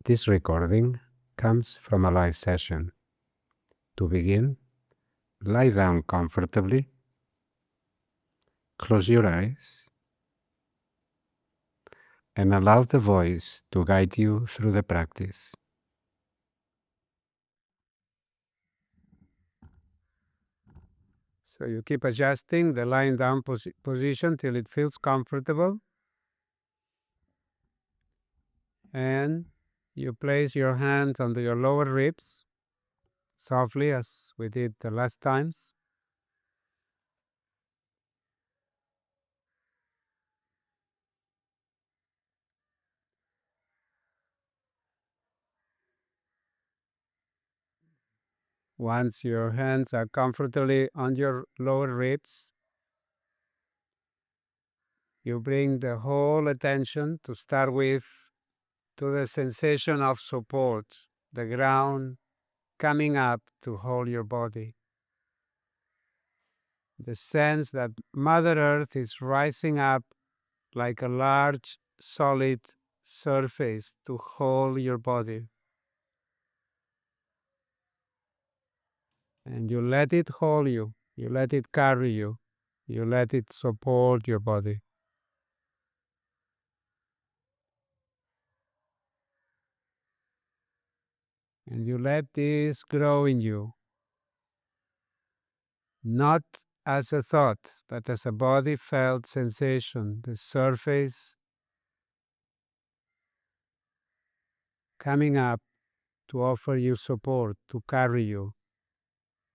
This recording comes from a live session. To begin, lie down comfortably, close your eyes, and allow the voice to guide you through the practice. So you keep adjusting the lying down position till it feels comfortable. And you place your hands under your lower ribs, softly as we did the last times. Once your hands are comfortably on your lower ribs, you bring the whole attention to start with to the sensation of support, the ground coming up to hold your body. The sense that Mother Earth is rising up like a large, solid surface to hold your body. And you let it hold you, you let it carry you, you let it support your body. And you let this grow in you, not as a thought, but as a body felt sensation, the surface coming up to offer you support, to carry you.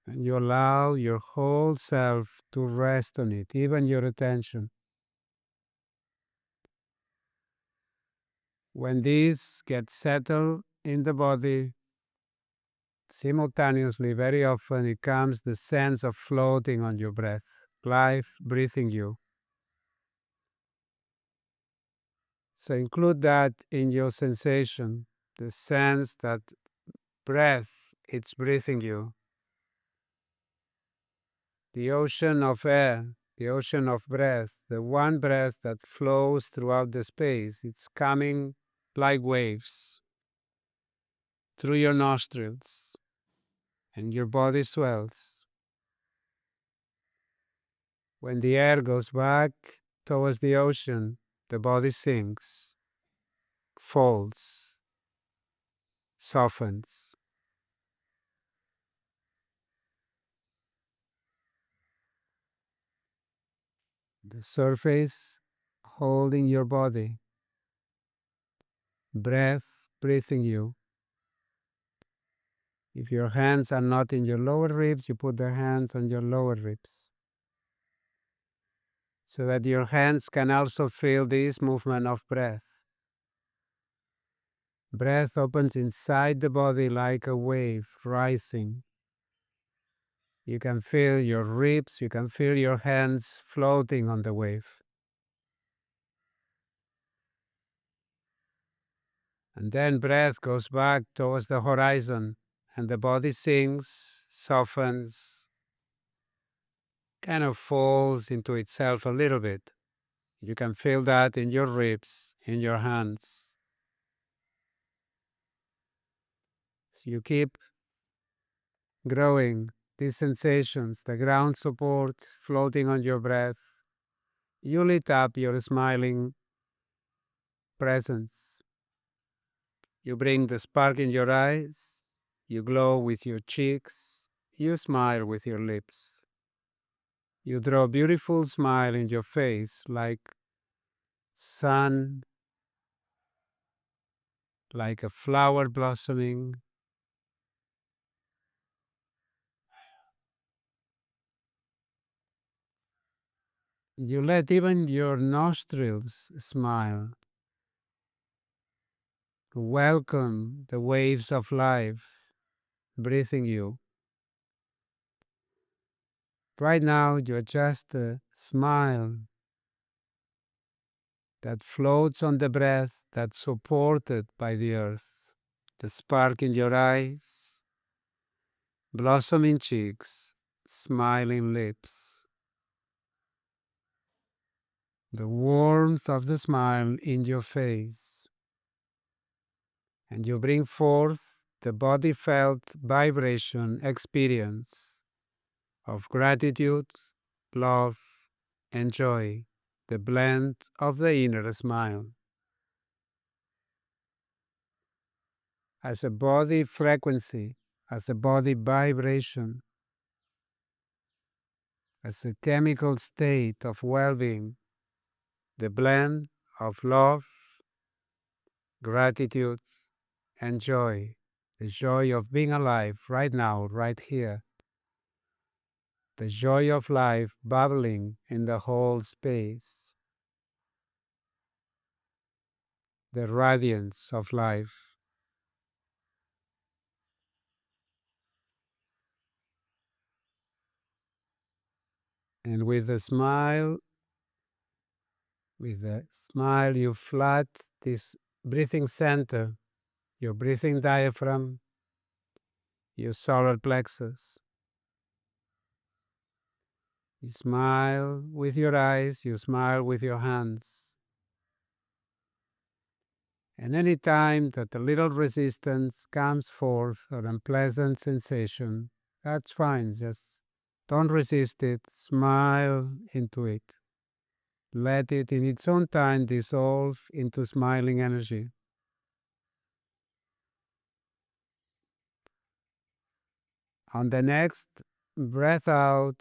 And you allow your whole self to rest on it, even your attention. When this gets settled in the body, simultaneously, very often, it comes the sense of floating on your breath, life breathing you. So include that in your sensation, the sense that breath, it's breathing you. The ocean of air, the ocean of breath, the one breath that flows throughout the space, it's coming like waves through your nostrils, and your body swells. When the air goes back towards the ocean, the body sinks, folds, softens. The surface holding your body, breath breathing you. If your hands are not in your lower ribs, you put the hands on your lower ribs, so that your hands can also feel this movement of breath. Breath opens inside the body like a wave rising. You can feel your ribs, you can feel your hands floating on the wave. And then breath goes back towards the horizon, and the body sinks, softens, kind of falls into itself a little bit. You can feel that in your ribs, in your hands. So you keep growing these sensations, the ground support floating on your breath. You lit up your smiling presence. You bring the spark in your eyes. You glow with your cheeks. You smile with your lips. You draw a beautiful smile in your face like sun, like a flower blossoming. You let even your nostrils smile. Welcome the waves of life breathing you. Right now, you're just a smile that floats on the breath that's supported by the earth. The spark in your eyes, blossoming cheeks, smiling lips. The warmth of the smile in your face. And you bring forth the body felt vibration experience of gratitude, love, and joy, the blend of the inner smile. As a body frequency, as a body vibration, as a chemical state of well-being, the blend of love, gratitude, and joy, the joy of being alive right now, right here, the joy of life bubbling in the whole space, the radiance of life. And with a smile, you flat this breathing center, your breathing diaphragm, your solar plexus. You smile with your eyes, you smile with your hands. And any time that a little resistance comes forth, or unpleasant sensation, that's fine. Just don't resist it. Smile into it. Let it in its own time dissolve into smiling energy. On the next breath out,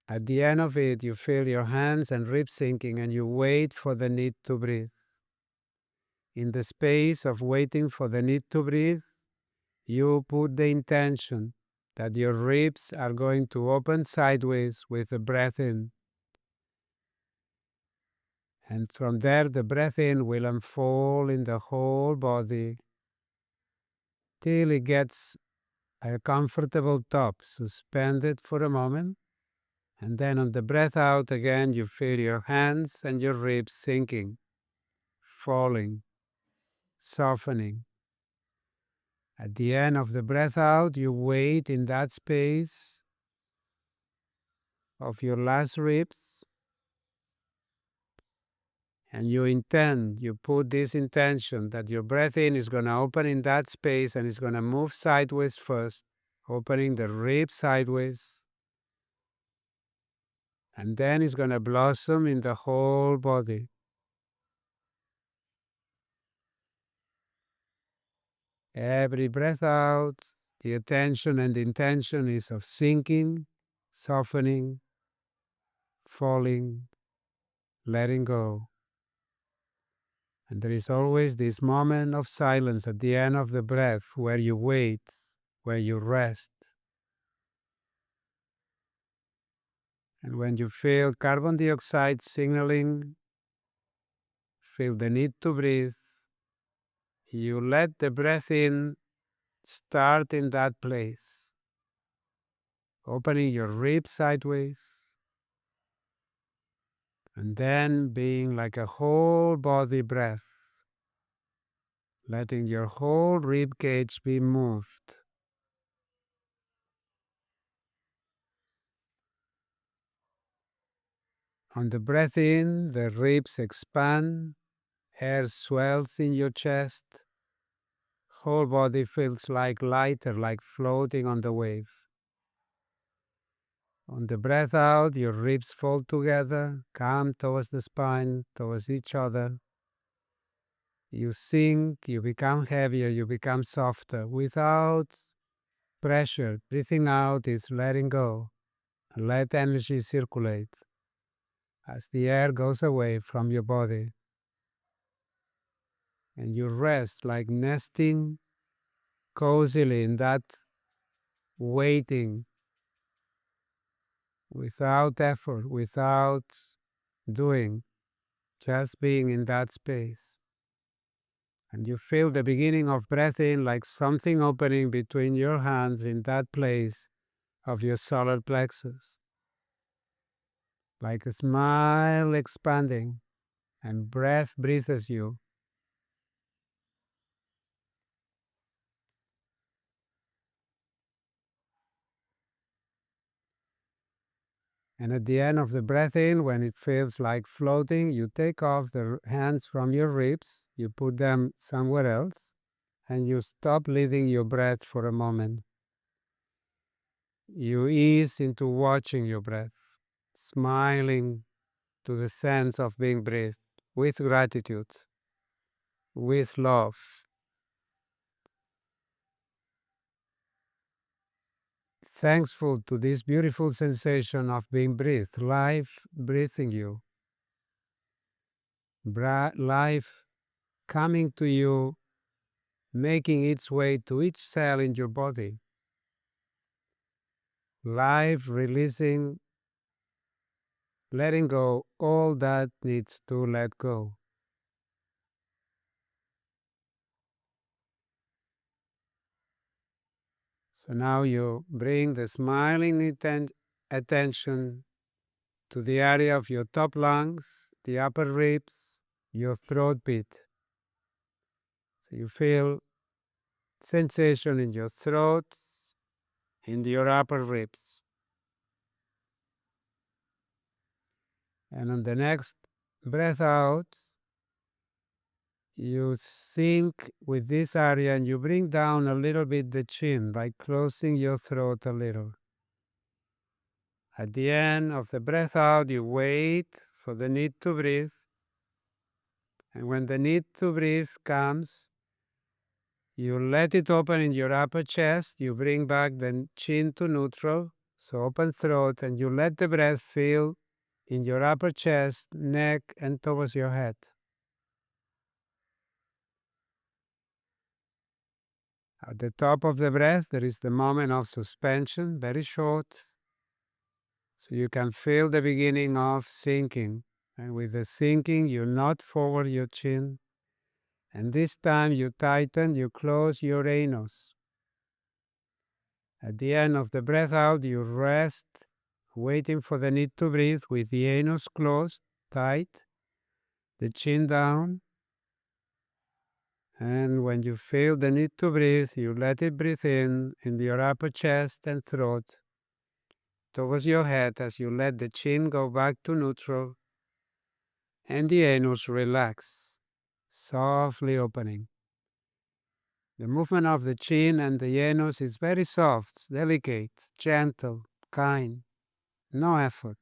at the end of it, you feel your hands and ribs sinking and you wait for the need to breathe. In the space of waiting for the need to breathe, you put the intention that your ribs are going to open sideways with the breath in. And from there, the breath in will unfold in the whole body till it gets a comfortable top, suspended for a moment. And then on the breath out again, you feel your hands and your ribs sinking, falling, softening. At the end of the breath out, you wait in that space of your last ribs, and you put this intention that your breath in is going to open in that space and it's going to move sideways first, opening the ribs sideways, and then it's going to blossom in the whole body. Every breath out, the attention and intention is of sinking, softening, falling, letting go. And there is always this moment of silence at the end of the breath where you wait, where you rest. And when you feel carbon dioxide signaling, feel the need to breathe, you let the breath in start in that place, opening your ribs sideways, and then being like a whole body breath, letting your whole rib cage be moved. On the breath in, the ribs expand, air swells in your chest, whole body feels like lighter, like floating on the wave. On the breath out, your ribs fold together, come towards the spine, towards each other. You sink, you become heavier, you become softer without pressure. Breathing out is letting go. Let energy circulate as the air goes away from your body. And you rest like nesting cozily in that waiting, without effort, without doing, just being in that space. And you feel the beginning of breath in like something opening between your hands in that place of your solar plexus. Like a smile expanding, and breath breathes you. And at the end of the breath in, when it feels like floating, you take off the hands from your ribs, you put them somewhere else, and you stop leading your breath for a moment. You ease into watching your breath, smiling to the sense of being breathed with gratitude, with love. Thankful to this beautiful sensation of being breathed, life breathing you, life coming to you, making its way to each cell in your body, life releasing, letting go all that needs to let go. So now you bring the smiling attention to the area of your top lungs, the upper ribs, your throat pit. So you feel sensation in your throat, in your upper ribs. And on the next breath out, you sink with this area and you bring down a little bit the chin by closing your throat a little. At the end of the breath out, you wait for the need to breathe. And when the need to breathe comes, you let it open in your upper chest. You bring back the chin to neutral, so open throat, and you let the breath fill in your upper chest, neck, and towards your head. At the top of the breath, there is the moment of suspension, very short, so you can feel the beginning of sinking. And with the sinking, you nod forward your chin, and this time you tighten, you close your anus. At the end of the breath out, you rest, waiting for the need to breathe with the anus closed, tight, the chin down. And when you feel the need to breathe, you let it breathe in your upper chest and throat, towards your head as you let the chin go back to neutral and the anus relax, softly opening. The movement of the chin and the anus is very soft, delicate, gentle, kind, no effort.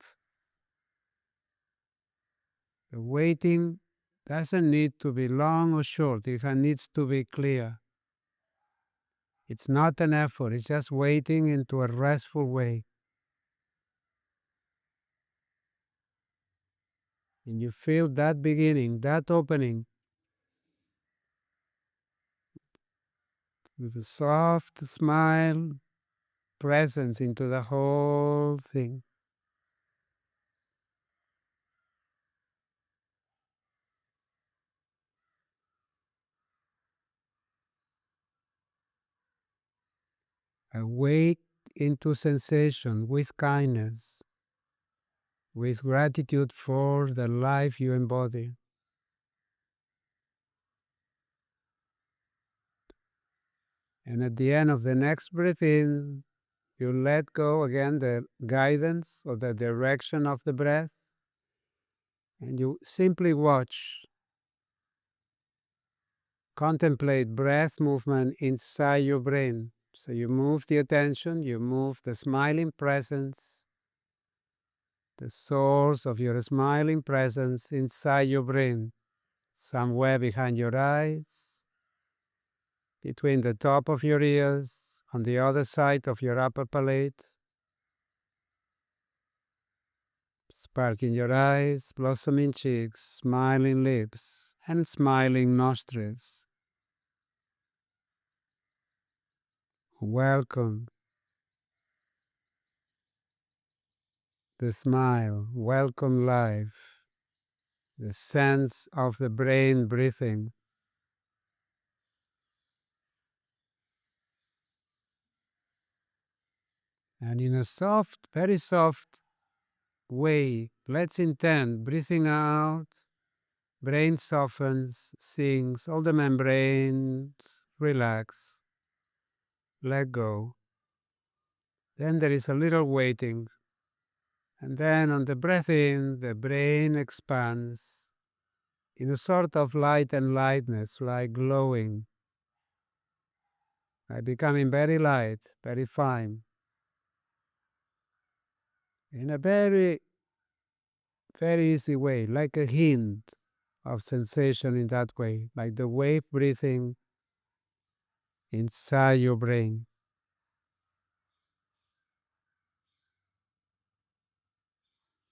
The waiting doesn't need to be long or short, it needs to be clear. It's not an effort, it's just waiting into a restful way. And you feel that beginning, that opening, with a soft smile, presence into the whole thing. Awake into sensation with kindness, with gratitude for the life you embody. And at the end of the next breath in, you let go again the guidance or the direction of the breath, and you simply watch, contemplate breath movement inside your brain. So you move the attention, you move the smiling presence, the source of your smiling presence inside your brain, somewhere behind your eyes, between the top of your ears, on the other side of your upper palate. Spark in your eyes, blossoming cheeks, smiling lips, and smiling nostrils. Welcome the smile, welcome life, the sense of the brain breathing. And in a soft, very soft way, let's intend breathing out, brain softens, sinks, all the membranes relax, let go. Then there is a little waiting. And then on the breath in, the brain expands in a sort of light and lightness, like glowing. by becoming very light, very fine, in a very, very easy way, like a hint of sensation in that way, like the wave breathing inside your brain.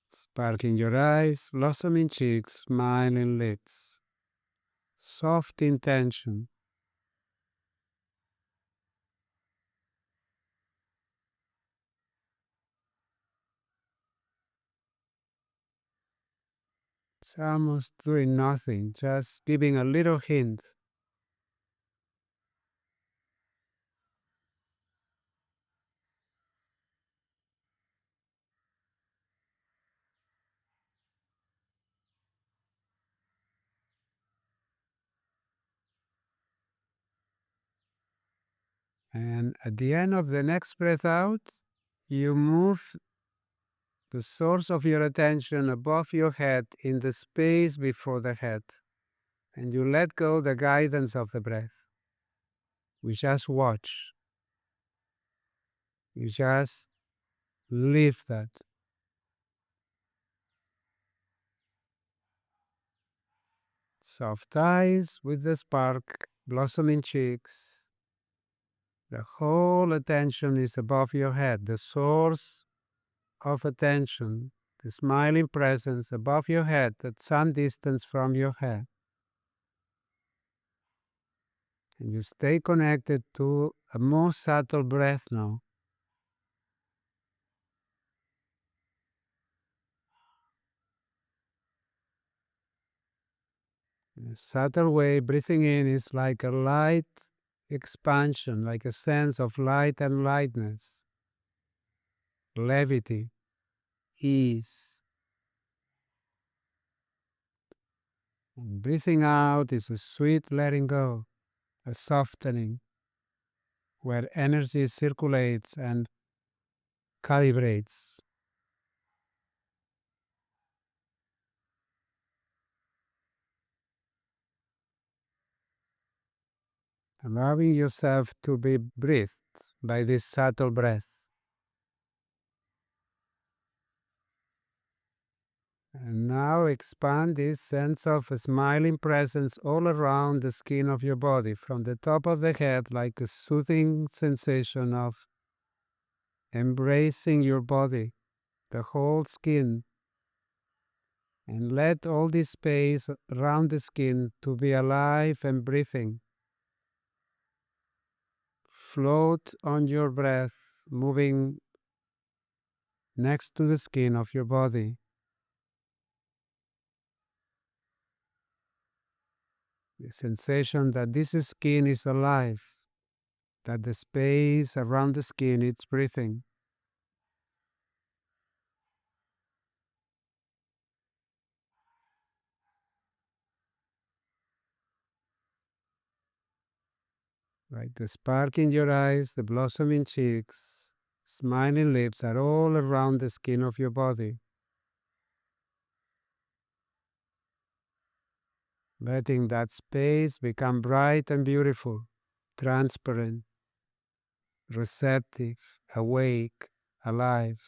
Sparkling your eyes, blossoming cheeks, smiling lips, soft intention. It's almost doing nothing, just giving a little hint. And at the end of the next breath out, you move the source of your attention above your head in the space before the head. And you let go the guidance of the breath. We just watch. You just leave that. Soft eyes with the spark, blossoming cheeks. The whole attention is above your head. The source of attention, the smiling presence above your head at some distance from your head. And you stay connected to a more subtle breath now. In a subtle way, breathing in is like a light expansion, like a sense of light and lightness, levity, ease. And breathing out is a sweet letting go, a softening, where energy circulates and calibrates. Allowing yourself to be breathed by this subtle breath. And now expand this sense of a smiling presence all around the skin of your body, from the top of the head, like a soothing sensation of embracing your body, the whole skin, and let all this space around the skin to be alive and breathing. Float on your breath, moving next to the skin of your body. The sensation that this skin is alive, that the space around the skin is breathing. Right, the spark in your eyes, the blossoming cheeks, smiling lips are all around the skin of your body. Letting that space become bright and beautiful, transparent, receptive, awake, alive.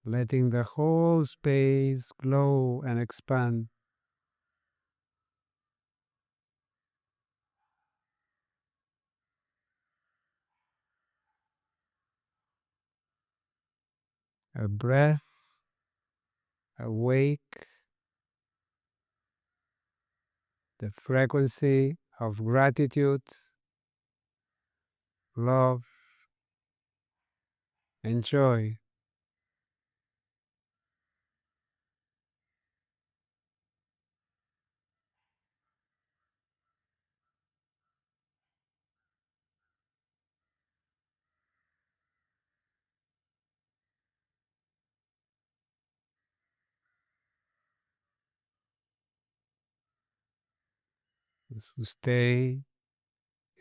Letting the whole space glow and expand. A breath, awake, the frequency of gratitude, love, and joy. So stay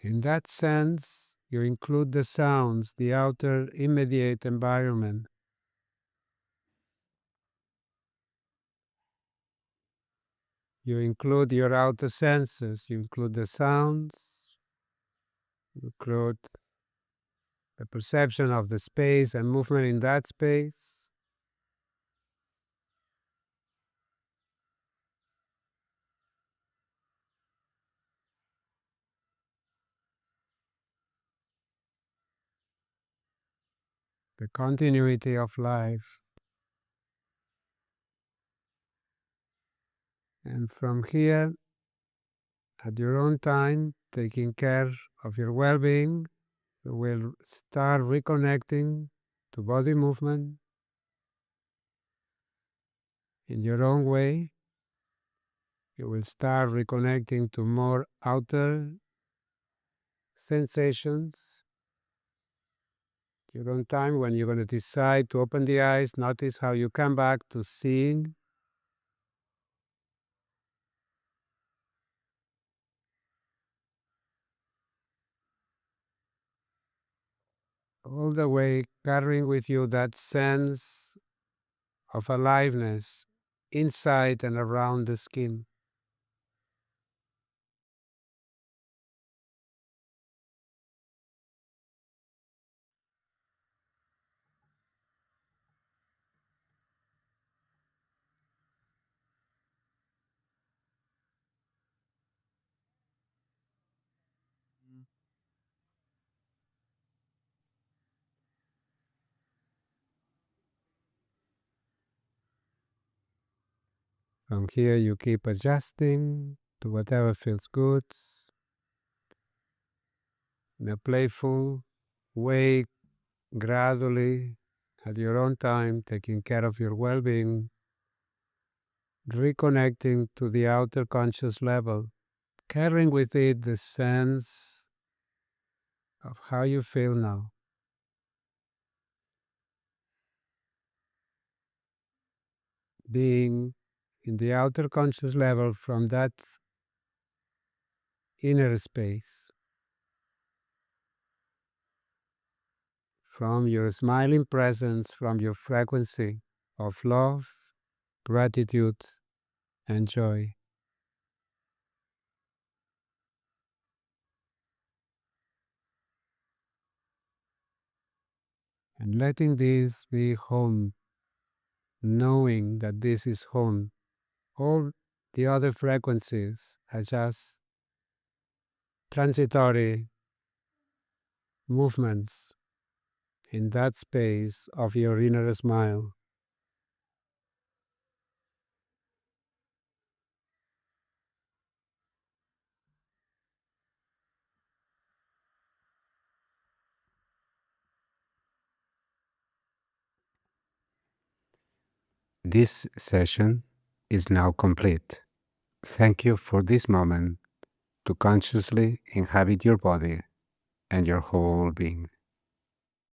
in that sense. You include the sounds, the outer immediate environment. You include your outer senses. You include the sounds include the perception of the space and movement in that space. The continuity of life. And from here, at your own time, taking care of your well-being, you will start reconnecting to body movement in your own way. You will start reconnecting to more outer sensations. Your own time, when you're going to decide to open the eyes, notice how you come back to seeing all the way, carrying with you that sense of aliveness inside and around the skin. From here, you keep adjusting to whatever feels good in a playful way, gradually, at your own time, taking care of your well being, reconnecting to the outer conscious level, carrying with it the sense of how you feel now. Being in the outer conscious level from that inner space, from your smiling presence, from your frequency of love, gratitude, and joy. And letting this be home, knowing that this is home. All the other frequencies are just transitory movements in that space of your inner smile. This session is now complete. Thank you for this moment to consciously inhabit your body and your whole being.